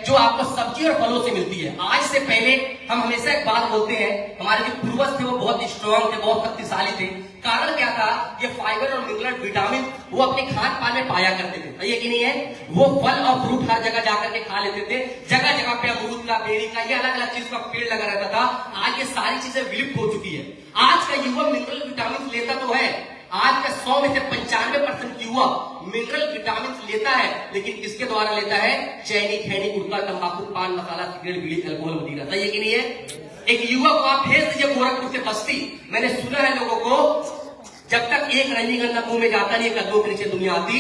जो आपको सब्जी और फलों से मिलती है। आज से पहले हम हमेशा एक बात बोलते हैं, हमारे जो पूर्वज थे वो बहुत स्ट्रांग थे, बहुत शक्तिशाली थे। कारण क्या था? ये फाइबर और मिनरल विटामिन वो अपने खान पान में पाया करते थे, सही है कि नहीं है? वो फल और फ्रूट हर जगह जाकर के खा लेते थे। जगह जगह पे अमरूद का, बेरी का, ये अलग अलग चीज का पेड़ लगा रहता था। आज ये सारी चीजें विलुप्त हो चुकी है। आज का युवा मिनरल विटामिन लेता तो है, आज का 100 में से 95% युवा मिनरल विटामिन लेता है, लेकिन किसके द्वारा लेता है? चैनी, खैनी, गुटखा, तंबाकू, पान मसाला, सिगरेट, बीड़ी, अल्कोहल, मदिरा, सही है कि नहीं है? एक युवा को आप भेज दीजिए गोरखपुर से बस्ती, मैंने सुना है लोगों को, जब तक एक रजनीगंधा मुंह में जाता नहीं, कदमों के नीचे दुनिया आती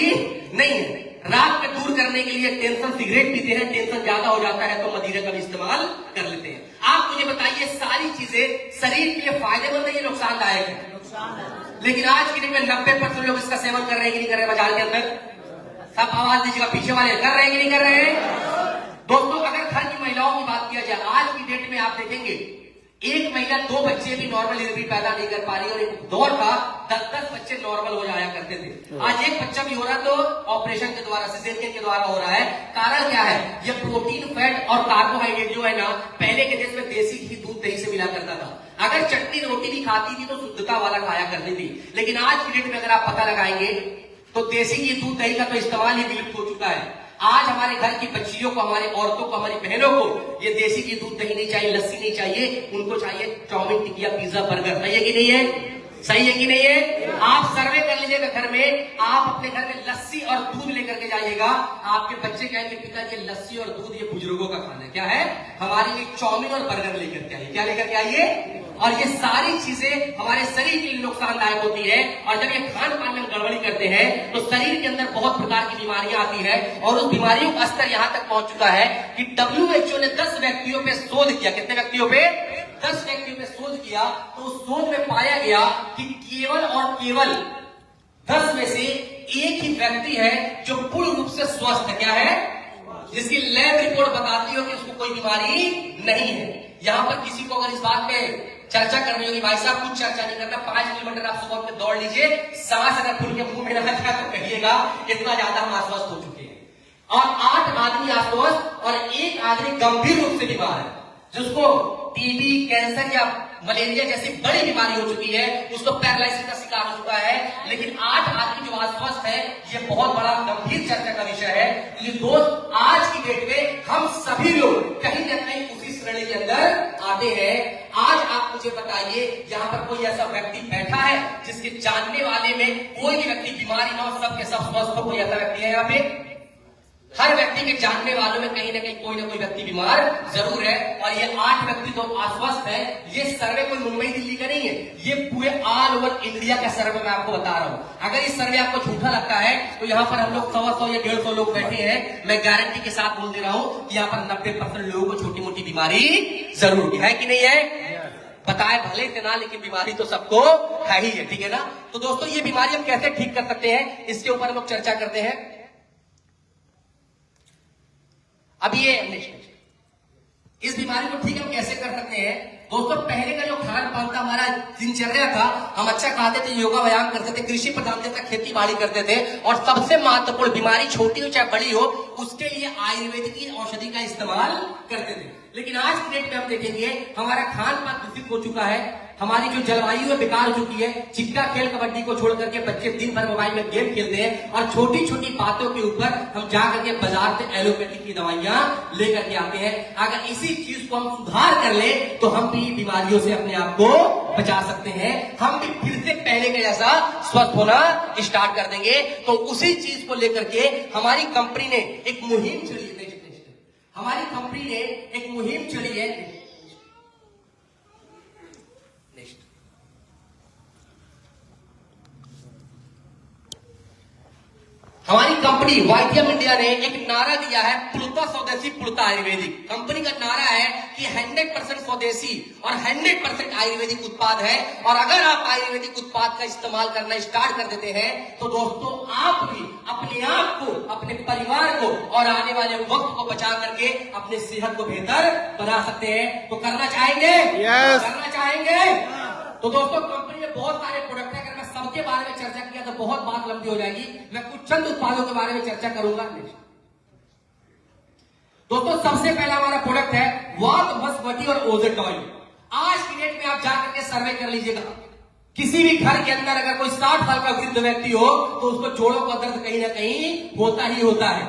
नहीं है। रात में दूर करने के लिए टेंशन सिगरेट पीते हैं, टेंशन ज्यादा हो जाता है तो मदिरा का भी इस्तेमाल कर लेते हैं। आप मुझे बताइए, सारी चीजें शरीर के लिए फायदेमंद है या नुकसानदायक है? लेकिन आज की डेट में 90% लोग इसका सेवन कर रहे हैं कि नहीं कर रहे? बाजार के अंदर सब आवाज दीजिएगा, पीछे वाले कर रहे हैं कि नहीं कर रहे हैं? दोस्तों, अगर घर की महिलाओं की बात किया जाए, आज की डेट में आप देखेंगे एक महिला 2 बच्चे भी नॉर्मल डिलीवरी पैदा नहीं कर पा रही, और एक दौर था 10-10 बच्चे नॉर्मल हो जाया करते थे। आज एक बच्चा भी हो रहा तो ऑपरेशन के द्वारा, सिजेरियन के द्वारा हो रहा है। कारण क्या है? ये प्रोटीन, फैट और कार्बोहाइड्रेट जो है ना, पहले के देश में देसी घी, दूध, दही से मिला करता था। अगर चटनी रोटी भी खाती थी तो शुद्धता वाला खाया करती थी। लेकिन आज की डेट में अगर आप पता लगाएंगे तो देसी घी, दूध, दही का तो इस्तेमाल ही विलुप्त हो चुका है। आज हमारे घर की बच्चियों को, हमारी औरतों को, हमारी बहनों को ये देसी घी, दूध, दही नहीं चाहिए, लस्सी नहीं चाहिए, उनको चाहिए चाउमीन, टिकिया, पिज्जा, बर्गर, सही है कि नहीं है? सही है कि नहीं है? आप सर्वे कर लीजिएगा घर में, आप अपने घर में लस्सी और दूध लेकर के जाइएगा, आपके बच्चे कहेंगे पिताजी लस्सी और दूध ये बुजुर्गों का खाना है। क्या है? हमारे लिए चाउमीन और बर्गर लेकर के आइए। क्या लेकर के आइए? और ये सारी चीजें हमारे शरीर के लिए नुकसानदायक होती है। और जब ये खान पान में गड़बड़ी करते हैं तो शरीर के अंदर बहुत प्रकार की बीमारियां आती है, और उस बीमारियों का स्तर यहां तक पहुंच चुका है कि WHO ने 10 व्यक्तियों पे शोध किया। कितने व्यक्तियों पे? 10 व्यक्तियों पे शोध किया, तो उस शोध में पाया गया कि केवल और केवल 10 में से एक ही व्यक्ति है जो पूर्ण रूप से स्वस्थ है। क्या है? जिसकी लैब रिपोर्ट बताती हो कि उसको कोई बीमारी नहीं है। यहां पर किसी को अगर इस बात पे चर्चा करनी होगी, भाई साहब कुछ चर्चा नहीं करना, 5 किलोमीटर आप सुबह में दौड़ लीजिए, सांस अगर खुल के मुंह में ना जाए तो कहिएगा, इतना ज्यादा हम अस्वस्थ हो चुके हैं। और 8 आदमी अस्वस्थ और 1 आदमी गंभीर रूप से बीमार है, जिसको टीबी, कैंसर या मलेरिया जैसी बड़ी बीमारी हो चुकी है, उसको पैरालिसिस का शिकार हो चुका है। लेकिन 8 आदमी जो अस्वस्थ है, ये बहुत बड़ा गंभीर चर्चा का विषय है। ये दोस्त, आज की डेट में हम सभी लोग कहीं न कहीं उसी श्रेणी के अंदर आते हैं। आज आप मुझे बताइए, यहाँ पर कोई ऐसा व्यक्ति बैठा है जिसके जानने वाले में कोई भी व्यक्ति बीमारी ना हो, सबके सब स्वस्थ हो? कोई ऐसा व्यक्ति है यहाँ पे? हर व्यक्ति के जानने वालों में कहीं ना कहीं कोई ना कोई व्यक्ति बीमार जरूर है। और ये 8 व्यक्ति तो अस्वस्थ है। ये सर्वे कोई मुंबई दिल्ली का नहीं है, ये पूरे ऑल ओवर इंडिया का सर्वे मैं आपको बता रहा हूं। अगर इस सर्वे आपको झूठा लगता है तो यहाँ पर हम लोग 100 या 150 लोग बैठे हैं, मैं गारंटी के साथ बोल दे रहा हूं कि यहाँ पर 90% लोगों को छोटी मोटी बीमारी जरूर है कि नहीं है? बताए भले इतना, लेकिन बीमारी तो सबको है ही है, ठीक है ना? तो दोस्तों, ये बीमारी हम कैसे ठीक कर सकते हैं, इसके ऊपर हम लोग चर्चा करते हैं। अब ये इस बीमारी को ठीक हम कैसे कर सकते हैं? दोस्तों, पहले का जो खान पान था, हमारा दिनचर्या था, हम अच्छा खाते थे, योगा व्यायाम करते थे, कृषि प्रधान थे, खेती बाड़ी करते थे, और सबसे महत्वपूर्ण, बीमारी छोटी हो चाहे बड़ी हो, उसके लिए आयुर्वेदिक की औषधि का इस्तेमाल करते थे। लेकिन आज की डेट में हम देखेंगे हमारा खान पान दूषित हो चुका है, हमारी जो जलवायु है बेकार हो चुकी है। चिक्का खेल, कबड्डी को छोड़ करके बच्चे दिन भर मोबाइल में गेम खेलते हैं, और छोटी छोटी बातों के ऊपर हम जाकर के बाजार से एलोपैथी की दवाइयां लेकर के आते हैं। अगर इसी चीज को हम सुधार कर ले तो हम भी बीमारियों से अपने आप को बचा सकते हैं, हम भी फिर से पहले के जैसा स्वस्थ होना स्टार्ट कर देंगे। तो उसी चीज को लेकर के हमारी कंपनी ने एक मुहिम चली है। हमारी कंपनी ने एक मुहिम चली है। हमारी कंपनी वाईटीएम इंडिया ने एक नारा दिया है, पुलता स्वदेशी, पुलता आयुर्वेदिक। कंपनी का नारा है कि 100% स्वदेशी और 100% आयुर्वेदिक उत्पाद है। और अगर आप आयुर्वेदिक उत्पाद का इस्तेमाल करना स्टार्ट कर देते हैं तो दोस्तों, आप भी अपने आप को, अपने परिवार को और आने वाले वक्त को बचा करके अपने सेहत को बेहतर बना सकते हैं। तो करना चाहेंगे? Yes. करना चाहेंगे? तो दोस्तों, कंपनी में बहुत सारे प्रोडक्ट है, अगर मैं सबके बारे में चर्चा किया तो बहुत बात लंबी हो जाएगी। मैं कुछ चंद उत्पादों के बारे में चर्चा करूंगा। दोस्तों सबसे पहला हमारा प्रोडक्ट है वात बसवटी और ओजेट ऑयल। आज की डेट में आप जाकर के सर्वे कर लीजिएगा, किसी भी घर के अंदर अगर कोई 60 साल का वृद्ध व्यक्ति हो तो उसको जोड़ों का दर्द कहीं ना कहीं होता ही होता है।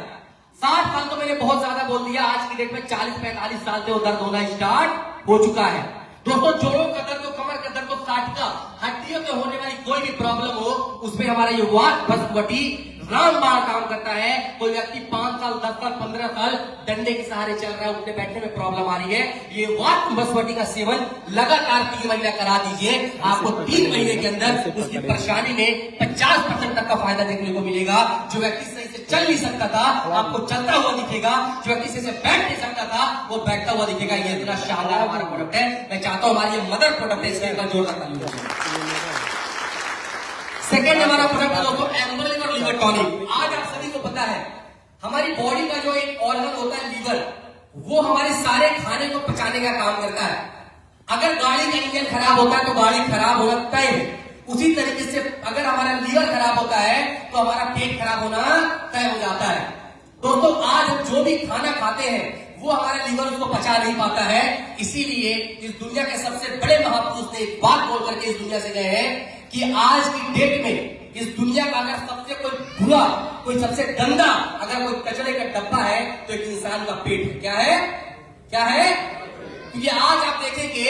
60 साल तो मैंने बहुत ज्यादा बोल दिया, आज की डेट में 40-45 साल से वो दर्द होना स्टार्ट हो चुका है। दोस्तों जोड़ों का दर्द तो, कमर का दर्द तो, साटिका हड्डियों में होने वाली कोई भी प्रॉब्लम हो, उसमें हमारा ये वात बसवटी रामबाण काम करता है। कोई व्यक्ति 5 साल 10 साल 15 साल डंडे के सहारे चल रहा है, उठने बैठने में प्रॉब्लम आ रही है, ये वात बसवटी का सेवन लगातार 3 महीना करा दीजिए, आपको 3 महीने के अंदर उसकी परेशानी में 50% तक का फायदा देखने को मिलेगा। जो व्यक्ति सही से चल नहीं सकता था आपको चलता हुआ दिखेगा, जो व्यक्ति सही से बैठ नहीं सकता था वो बैठता हुआ दिखेगा। ये इतना शानदार हमारा प्रोडक्ट है। मैं चाहता हूं हमारी ये मदर प्रोडक्ट है, इसके ऊपर जोर रखा। सेकेंड हमारा प्रोडक्ट है दोस्तों एम्बर लिवर लिवर टॉनिक। आज आप सभी को पता है हमारी बॉडी का जो एक ऑर्गन होता है लीवर, वो हमारे सारे खाने को पचाने का काम करता है। अगर गाड़ी का इंजन खराब होता है तो गाड़ी खराब होना तय है, उसी तरीके से अगर हमारा लीवर खराब होता है तो हमारा पेट खराब होना तय हो जाता है। दोस्तों आज हम जो भी खाना खाते हैं वो हमारा लीवर उसको पचा नहीं पाता है, इसीलिए इस दुनिया के सबसे बड़े महापुरुष ने एक बात बोल करके इस दुनिया से गए हैं कि आज की डेट में इस दुनिया का अगर सबसे कोई बुरा, कोई सबसे गंदा अगर कोई कचरे का डब्बा है तो एक इंसान का पेट है। क्या है? क्या है? क्योंकि आज आप देखेंगे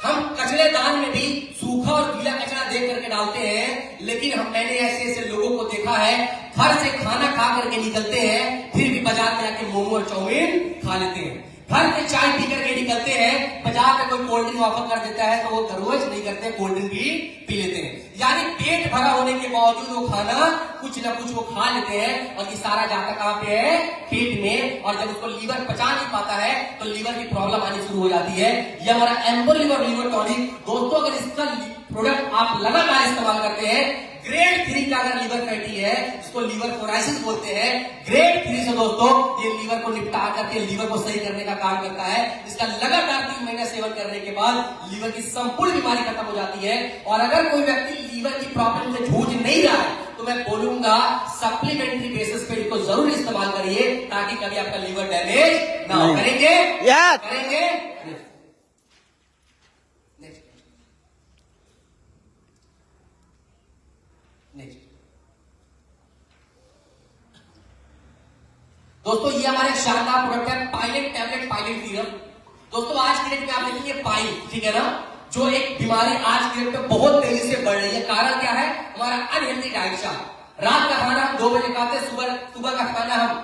हम कचरेदान में भी सूखा और गीला कचरा देख करके डालते हैं, लेकिन मैंने ऐसे ऐसे लोगों को देखा है घर से खाना खा करके निकलते हैं फिर भी बाजार में जाके मोमो और चाउमीन खा लेते हैं, घर से चाय पी करके निकलते हैं, बाजार में कोई कोल्ड ड्रिंक ऑफर कर देता है तो वो रोज नहीं करते, कोल्ड ड्रिंक भी पी लेते हैं। यानी पेट भरा होने के बावजूद वो खाना कुछ ना कुछ वो खा लेते हैं और ये सारा जाता कहां पे है? पेट में। और जब उसको लीवर पचा नहीं पाता है तो लीवर की प्रॉब्लम आनी शुरू हो जाती है। ये हमारा एम्बर लिवर लिवर टॉनिक। दोस्तों अगर इसका प्रोडक्ट आप लगातार इस्तेमाल करते हैं, ग्रेड 3 का अगर लीवर फैटी है, इसको लीवर कोराइसिस बोलते हैं, ग्रेड 3 से दोस्तों ये लीवर को निपटा करके लीवर को सही करने का काम करता है। इसका लगातार 3 महीने सेवन करने के बाद लीवर की संपूर्ण बीमारी खत्म हो जाती है। और अगर कोई व्यक्ति लीवर की प्रॉब्लम से जूझ नहीं रहा है तो मैं बोलूंगा सप्लीमेंट्री बेसिस पे इसको जरूर इस्तेमाल करिए ताकि कभी आपका लीवर डैमेज ना हो। करेंगे? करेंगे? दोस्तों ये हमारे शानदार प्रोडक्ट है पाइलेट टैबलेट पाइलेट सीरम। दोस्तों आज की डेट में आप देखेंगे पाइल, ठीक है ना, जो एक बीमारी आज की डेट में बहुत तेजी से बढ़ रही है। कारण क्या है? हमारा अनहेल्दी डाइट चार्ट। रात का खाना हम 2 बजे खाते हैं, सुबह का खाना हम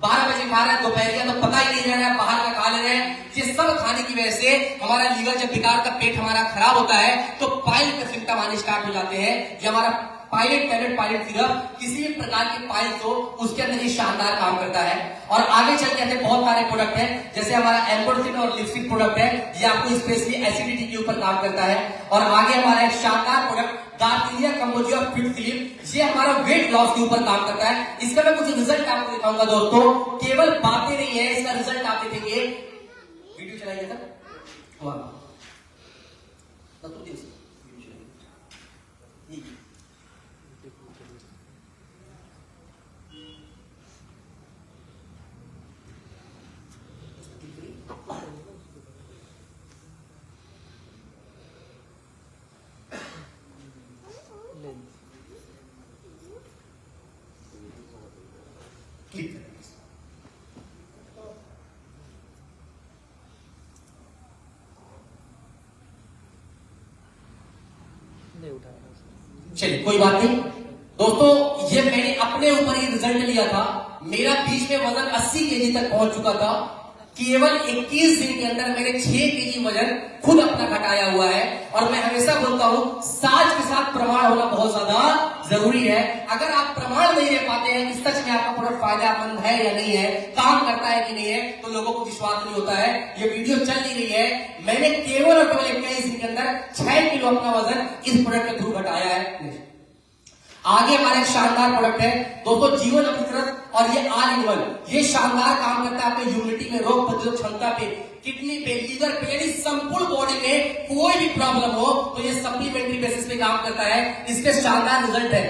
12 बजे खा रहे हैं, दोपहरिया तो पता ही नहीं रह रहा है, बाहर का खा ले रहे हैं। ये सब खाने की वजह से हमारा लीवर जब बेकार का पेट हमारा खराब होता है तो पाइल के सिम्टम आने स्टार्ट हो जाते हैं। ये हमारा पाइलेट टैबलेट पाइलेट सिरप किसी भी प्रकार की पाइल हो उसके अंदर ये शानदार काम करता है। और आगे चल के ऐसे बहुत सारे प्रोडक्ट हैं, जैसे हमारा एम्बोसिन और लिपस्टिक प्रोडक्ट है, ये आपको स्पेशली एसिडिटी के ऊपर काम करता है। और आगे हमारा एक शानदार प्रोडक्ट गार्डिनिया कंबोजिया फिट स्लिप, ये हमारा वेट लॉस के ऊपर काम करता है। इसका मैं कुछ रिजल्ट आपको दिखाऊंगा दोस्तों, केवल बातें नहीं है, इसका रिजल्ट आप देखेंगे। वीडियो चलाइए सर। चलिए कोई बात नहीं दोस्तों, ये मैंने अपने ऊपर ही रिजल्ट लिया था। मेरा बीच में वजन 80 केजी तक पहुंच चुका था। केवल 21 दिन के अंदर मैंने 6 केजी वजन खुद अपना घटाया हुआ है। और मैं हमेशा बोलता हूं साथ के साथ प्रमाण होना बहुत ज्यादा जरूरी है। अगर आप प्रमाण नहीं ले पाते हैं कि सच में आपका प्रोडक्ट फायदेमंद है या नहीं है, काम करता है कि नहीं है, तो लोगों को विश्वास नहीं होता है। ये वीडियो चल नहीं रही है, मैंने केवल और केवल 21 दिन के अंदर 6 किलो अपना वजन इस प्रोडक्ट के थ्रू घटाया है। आगे हमारा एक शानदार प्रोडक्ट है दोस्तों जीवन अमृत, और ये ऑल इन वन। ये शानदार काम करता है आपके ह्यूमिडिटी में, रोग प्रतिरोधक क्षमता पे, किडनी पे, लीवर पे, यानी संपूर्ण बॉडी में कोई भी प्रॉब्लम हो तो ये सप्लीमेंट्री बेसिस पे काम करता है। इसके शानदार रिजल्ट है।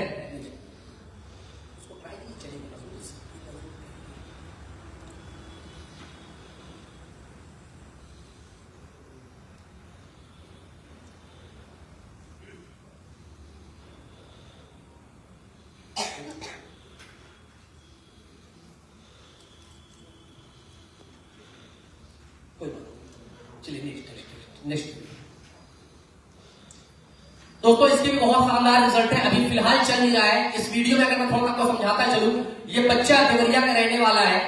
चलिए नेक्स्ट। दोस्तों इसके भी बहुत शानदार रिजल्ट है, अभी फिलहाल चल नहीं रहा है। इस वीडियो में अगर मैं थोड़ा आपको समझाता चलूं, ये बच्चा देवरिया का रहने वाला है,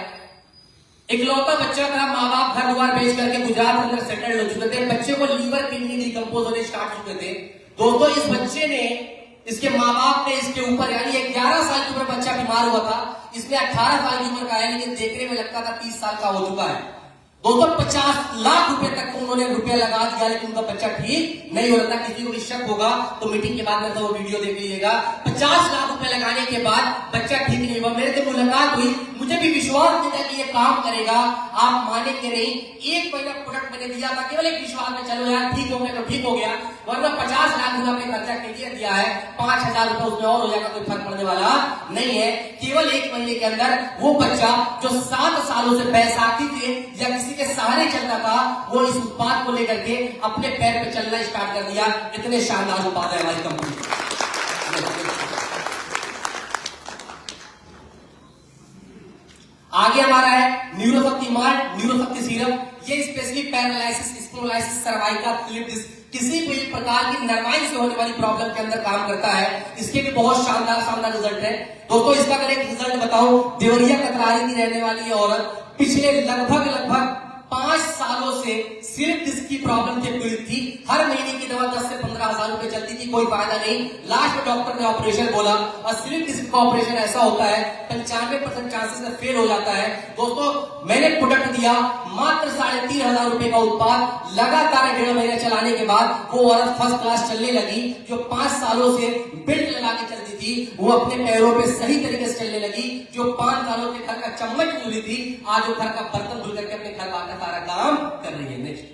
इकलौता बच्चा था। माँ बाप घर द्वार बेच करके गुजरात के अंदर सेटल हो चुके थे। बच्चे को लीवर किडनी डिकम्पोज होने स्टार्ट हो चुके थे। दोस्तों इस बच्चे ने, इसके माँ बाप ने इसके ऊपर, यानी 11 साल की उम्र बच्चा बीमार हुआ था, इसमें 18 साल की उम्र का है, लेकिन देखने में लगता था 30 साल का हो चुका है। दोस्तों 50 लाख रुपए तक उन्होंने रुपया लगा दिया, लेकिन उनका बच्चा ठीक नहीं हो रहा था। किसी को भी शक होगा तो मीटिंग के बाद में तो वो वीडियो देख लीजिएगा। 50 लाख रुपए लगाने के बाद बच्चा ठीक नहीं हुआ। मेरे से मुलाकात हुई, मुझे भी विश्वास नहीं था कि ये काम करेगा। आप मानेंगे नहीं, 1 महीना प्रोडक्ट मैंने दिया था केवल एक विश्वास में, चलो यार ठीक हो गया तो ठीक हो गया, वरना 50 लाख रुपए अपने खर्चा के लिए दिया है, 5,000 रुपए उसमें और हो जाएगा, कोई फर्क पड़ने वाला नहीं है। केवल 1 महीने के अंदर वो बच्चा जो 7 सालों से बैसाखी थे या किसी के सहारे चलता था, वो इस उत्पाद को लेकर के अपने पैर पे चलना स्टार्ट कर दिया। इतने शानदार उत्पाद है हमारी कंपनी। आगे हमारा है न्यूरोशक्ति मार्ट, न्यूरोशक्ति सीरम। ये specially paralysis, spondylosis, cervical, slip disc, किसी भी प्रकार की नर्वाइन से होने वाली प्रॉब्लम के अंदर काम करता है। इसके भी बहुत शानदार रिजल्ट है। दोस्तों इसका अगर एक रिजल्ट बताऊं, देवरिया कतरारी की रहने वाली ये औरत पिछले लगभग 5 सालों से स्लिप डिस्क की प्रॉब्लम से पीड़ित थी। हर महीने की दवा 10 से 15,000 रुपए चलती थी, कोई फायदा नहीं। लास्ट में डॉक्टर ने ऑपरेशन बोला, और स्लिप डिस्क का ऑपरेशन ऐसा होता है 95% चांसेस में फेल हो जाता है। दोस्तों मैंने प्रोडक्ट दिया, मात्र 3,500 रुपए का उत्पाद, लगातार 1.5 महीने चलाने के बाद वो औरत फर्स्ट क्लास चलने लगी। जो 5 सालों से बेल्ट लगा के चलती थी, वो अपने पैरों पे सही तरीके से चलने लगी। जो 5 सालों के घर का चम्मच खुली थी, आज वो घर का बर्तन धुल करके अपने घर का सारा काम कर रही है। नेक्स्ट,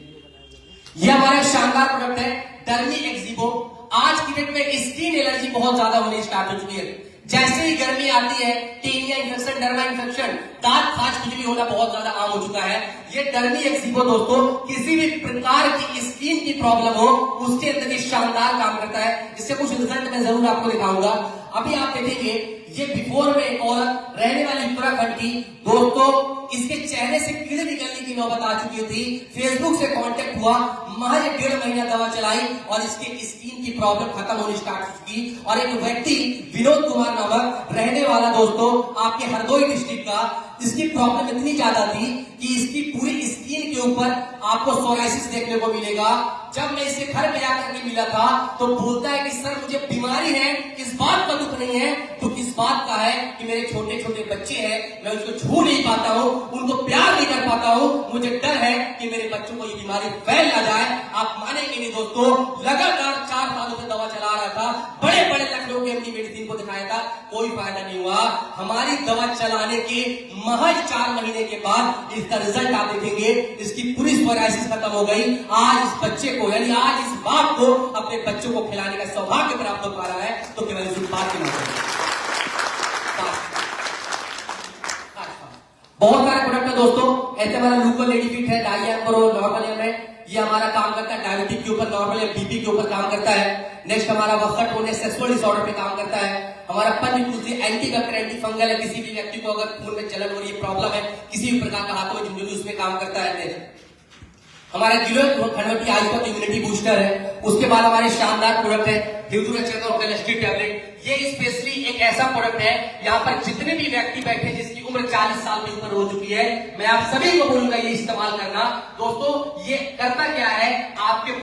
ये हमारा शानदार प्रोडक्ट है डर्मी एक्जिबो। आज की डेट में स्किन एलर्जी बहुत ज्यादा होने स्टार्ट हो चुकी है। जैसे ही गर्मी आती है, टेनिया इन्फेक्शन, डर्मा इन्फेक्शन, दांत खाज खुजली होना बहुत ज्यादा आम हो चुका है। ये डर्मी एक्जिबो दोस्तों किसी भी प्रकार की स्किन की प्रॉब्लम हो, उसके अंदर ये शानदार काम करता है। इससे कुछ रिजल्ट मैं जरूर आपको दिखाऊंगा। अभी आप देखेंगे, ये बिफोर में एक औरत रहने वाली उत्तराखंड की, दोस्तों इसके चेहरे से कीड़े निकलने की नौबत आ चुकी थी। फेसबुक से कांटेक्ट हुआ, महज 1.5 महीना दवा चलाई और इसके स्किन की प्रॉब्लम खत्म होनी स्टार्ट की। और एक व्यक्ति विनोद कुमार नामक रहने वाला, दोस्तों आपके हरदोई डिस्ट्रिक्ट का, इसकी प्रॉब्लम इतनी ज्यादा थी कि इसकी पूरी स्किन के ऊपर आपको सोराइसिस देखने को मिलेगा। जब मैं इसे घर में आकर के मिला था तो बोलता है कि सर मुझे बीमारी है, इस बात का दुख नहीं है, तो किस बात का है कि मेरे छोटे छोटे बच्चे हैं, मैं उसको छू नहीं पाता हूँ, उनको प्यार नहीं कर पाता हूँ, मुझे डर है कि मेरे बच्चों को ये बीमारी फैल ना जाए। आप मानेंगे नहीं दोस्तों, लगातार 4 सालों से दवा चला रहा था, बड़े बड़े लखनऊ के एमडी मेडिसिन को दिखाया था, कोई फायदा नहीं हुआ। हमारी दवा चलाने के महज 4 महीने के बाद इसका रिजल्ट आप देखेंगे, इसकी पूरी सोराइसिस खत्म हो गई। आज इस बच्चे को, यानी आज इस बाप को अपने बच्चों को खिलाने का सौभाग्य प्राप्त हो पा रहा है, तो केवल इस बात की माध्यम। बहुत सारे प्रोडक्ट है दोस्तों, ऐसे हमारा लूकल लेडी फिट है, डाइएम प्रो, नॉर्मल एम है, ये हमारा काम करता है डायबिटीज के ऊपर, नॉर्मल एम बीपी के ऊपर काम करता है। नेक्स्ट हमारा वक्कट होने सेक्सुअल डिसऑर्डर पे काम करता है। हमारा पंचभूति एंटी बैक्टर, एंटी फंगल है, किसी भी व्यक्ति को अगर खून में जलन हो रही है, प्रॉब्लम है, किसी भी प्रकार का हाथों में झुंझुनी, उसमें काम करता है। हमारा गिलोय खंडवती आयुर्वेद इम्यूनिटी बूस्टर है। उसके बाद हमारे शानदार प्रोडक्ट है टैबलेट। ये स्पेशली एक ऐसा प्रोडक्ट है, यहाँ पर जितने भी व्यक्ति बैठे जिसकी उम्र 40 साल के ऊपर हो चुकी है, मैं आप सभी को बोलूंगा ये इस्तेमाल करना। दोस्तों ये करता क्या है, आपके